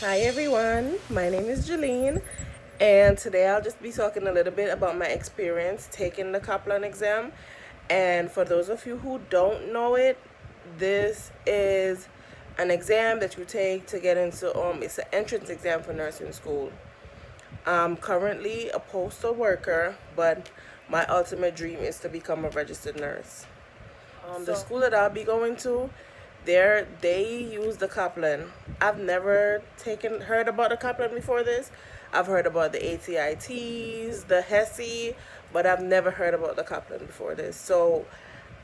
Hi everyone, my name is Jeline, and today I'll just be talking a little bit about my experience taking the Kaplan exam. And for those of you who don't know it, this is an exam that you take to get into it's an entrance exam for nursing school. I'm currently a postal worker, but my ultimate dream is to become a registered nurse. The school that I'll be going to, they use the Kaplan. I've never heard about the Kaplan before this. I've heard about the ATITs, the HESI, but I've never heard about the Kaplan before this. So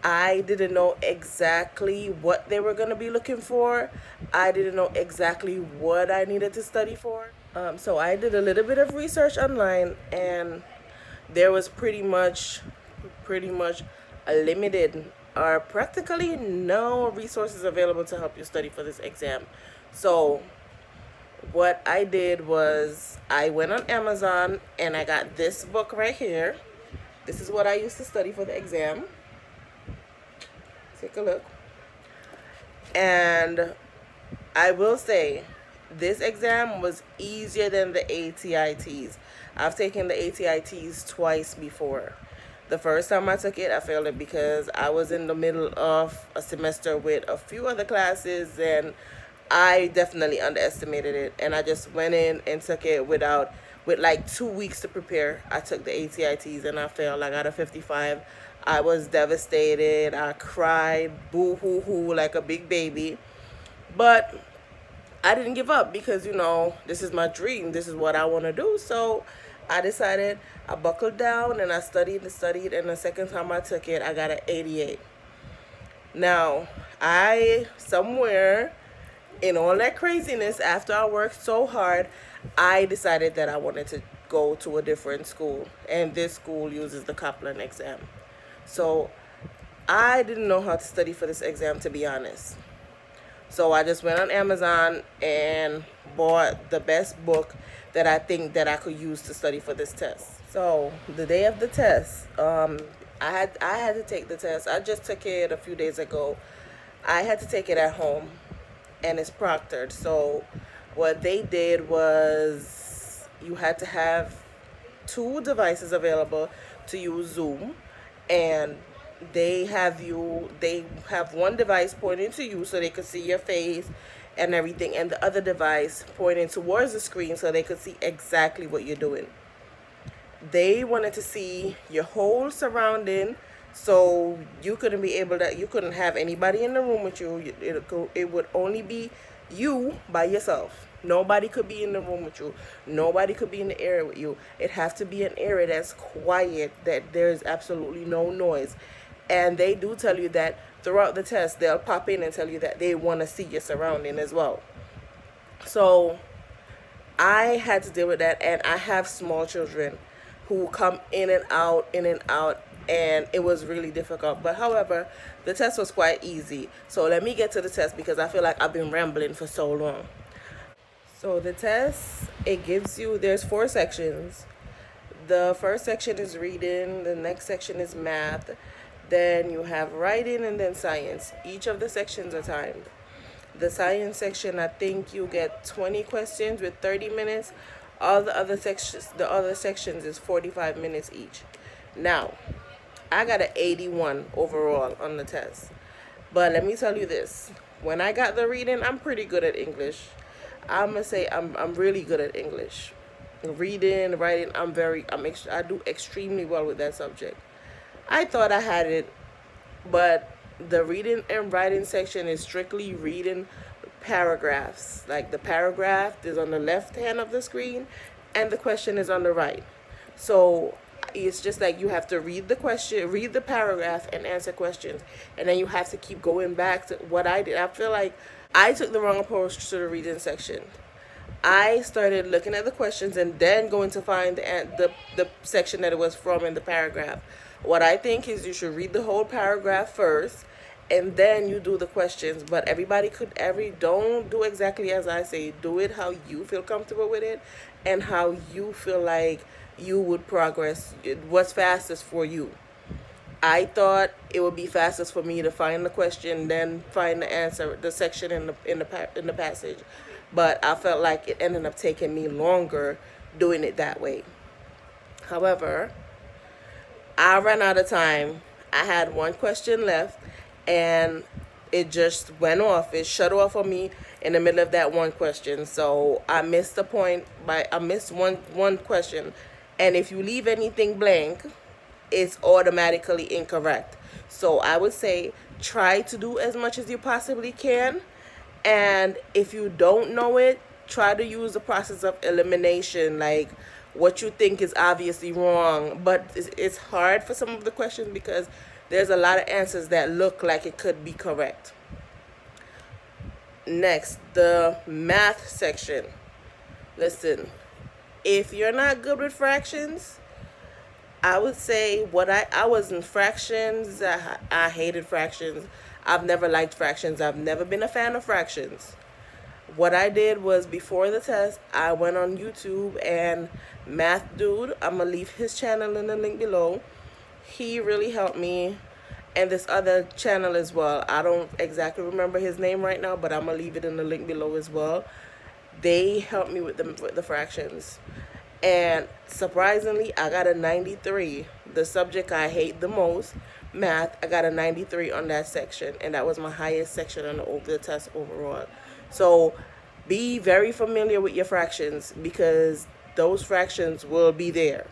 I didn't know exactly what they were going to be looking for. I didn't know exactly what I needed to study for. So I did a little bit of research online, and there was pretty much a limited or practically no resources available to help you study for this exam. So what I did was I went on Amazon and I got this book right here. This is what I used to study for the exam. Take a look. And I will say this exam was easier than the ATITs. I've taken the ATITs twice before. The first time I took it, I failed it because I was in the middle of a semester with a few other classes, and I definitely underestimated it. And I just went in and took it with like 2 weeks to prepare. I took the ATITs and I failed. I got a 55. I was devastated. I cried, boo hoo hoo, like a big baby. But I didn't give up because, this is my dream. This is what I want to do. So I decided, I buckled down and I studied and studied. And the second time I took it, I got an 88. Now, somewhere in all that craziness, after I worked so hard, I decided that I wanted to go to a different school. And this school uses the Kaplan exam. So I didn't know how to study for this exam, to be honest. So I just went on Amazon and bought the best book that I think that I could use to study for this test. So the day of the test, I had to take the test. I just took it a few days ago. I had to take it at home, and it's proctored. So what they did was you had to have two devices available to use Zoom, and they have one device pointing to you so they could see your face and everything, and the other device pointing towards the screen so they could see exactly what you're doing. They wanted to see your whole surrounding, so you couldn't have anybody in the room with you. It would only be you by yourself. Nobody could be in the room with you. Nobody could be in the area with you. It has to be an area that's quiet, that there's absolutely no noise. And they do tell you that throughout the test, they'll pop in and tell you that they want to see your surrounding as well. So I had to deal with that, and I have small children who come in and out, and it was really difficult. But however, the test was quite easy. So let me get to the test because I feel like I've been rambling for so long. So the test, there's four sections. The first section is reading, the next section is math, then you have writing, and then science. Each of the sections are timed. The science section, I think you get 20 questions with 30 minutes. All the other sections is 45 minutes each. Now, I got an 81 overall on the test. But let me tell you this. When I got the reading, I'm pretty good at English. I'm gonna say I'm really good at English. Reading, writing, I do extremely well with that subject. I thought I had it, but the reading and writing section is strictly reading paragraphs. Like the paragraph is on the left hand of the screen and the question is on the right. So it's just like you have to read the question, read the paragraph, and answer questions. And then you have to keep going back to what I did. I feel like I took the wrong approach to the reading section. I started looking at the questions and then going to find the section that it was from in the paragraph. What I think is you should read the whole paragraph first, and then you do the questions. But don't do exactly as I say. Do it how you feel comfortable with it, and how you feel like you would progress. What's fastest for you? I thought it would be fastest for me to find the question, then find the answer, the section in the passage. but I felt like it ended up taking me longer doing it that way. However, I ran out of time. I had one question left, and it just went off. It shut off on me in the middle of that one question. So I missed the point by I missed one question. And if you leave anything blank, it's automatically incorrect. So I would say try to do as much as you possibly can. And if you don't know it, try to use the process of elimination, like what you think is obviously wrong. But it's hard for some of the questions because there's a lot of answers that look like it could be correct. Next, the math section. Listen, if you're not good with fractions, I would say I was in fractions. I hated fractions. I've never liked fractions. I've never been a fan of fractions. What I did was before the test, I went on YouTube and Math Dude, I'm going to leave his channel in the link below. He really helped me, and this other channel as well. I don't exactly remember his name right now, but I'm going to leave it in the link below as well. They helped me with the fractions. And surprisingly, I got a 93. The subject I hate the most, math, I got a 93 on that section. And that was my highest section on the test overall. So be very familiar with your fractions because those fractions will be there.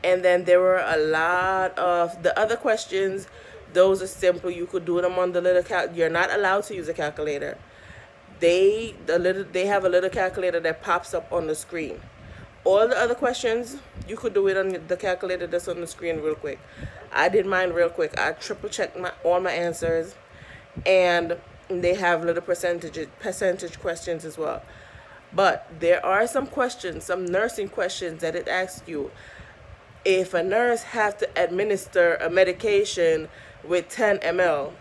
And then there were a lot of the other questions. Those are simple. You could do them on the little you're not allowed to use a calculator. They have a little calculator that pops up on the screen. All the other questions, you could do it on the calculator that's on the screen real quick. I did mine real quick. I triple checked all my answers, and they have little percentage questions as well. But there are some questions, some nursing questions that it asks you. If a nurse has to administer a medication with 10 ml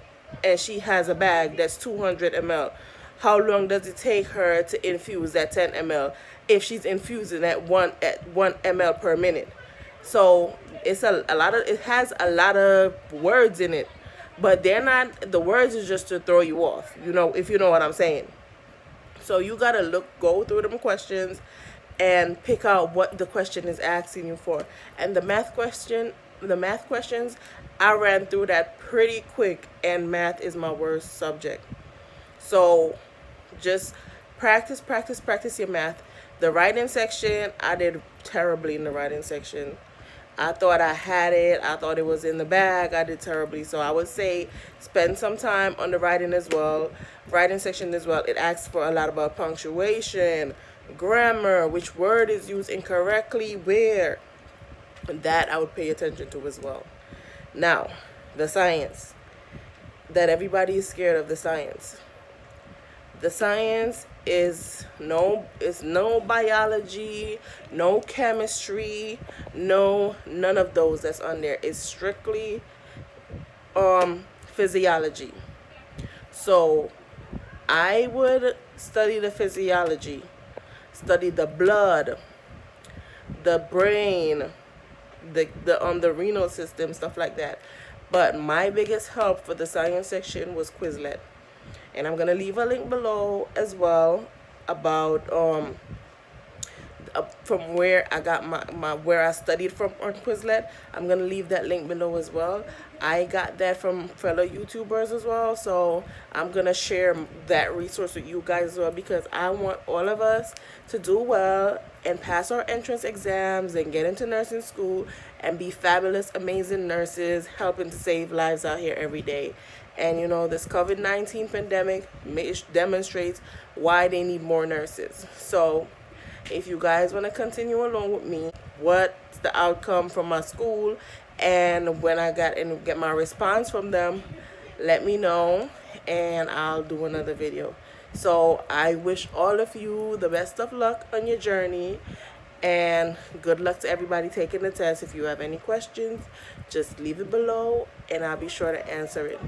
and she has a bag that's 200 ml, how long does it take her to infuse that 10 ml if she's infusing at 1 ml per minute? So it's it has a lot of words in it, but the words is just to throw you off, if you know what I'm saying. So you gotta go through them questions and pick out what the question is asking you for. And the math questions, I ran through that pretty quick, and math is my worst subject. So just practice your math. The writing section, I did terribly in the writing section. I thought I had it. I thought it was in the bag. I did terribly. So I would say spend some time on the writing as well. Writing section as well. It asks for a lot about punctuation, grammar, which word is used incorrectly, where. That I would pay attention to as well. Now, the science. That everybody is scared of the science. The science is no biology, no chemistry, none of those that's on there. It's strictly physiology. So I would study the physiology, study the blood, the brain, the renal system, stuff like that. But my biggest help for the science section was Quizlet. And I'm going to leave a link below as well about from where I got where I studied from on Quizlet. I'm going to leave that link below as well. I got that from fellow YouTubers as well. So I'm going to share that resource with you guys as well, because I want all of us to do well and pass our entrance exams and get into nursing school and be fabulous, amazing nurses helping to save lives out here every day. And this COVID-19 pandemic demonstrates why they need more nurses. So if you guys want to continue along with me, what's the outcome from my school, and when I get my response from them, let me know and I'll do another video. So I wish all of you the best of luck on your journey, and good luck to everybody taking the test. If you have any questions, just leave it below and I'll be sure to answer it.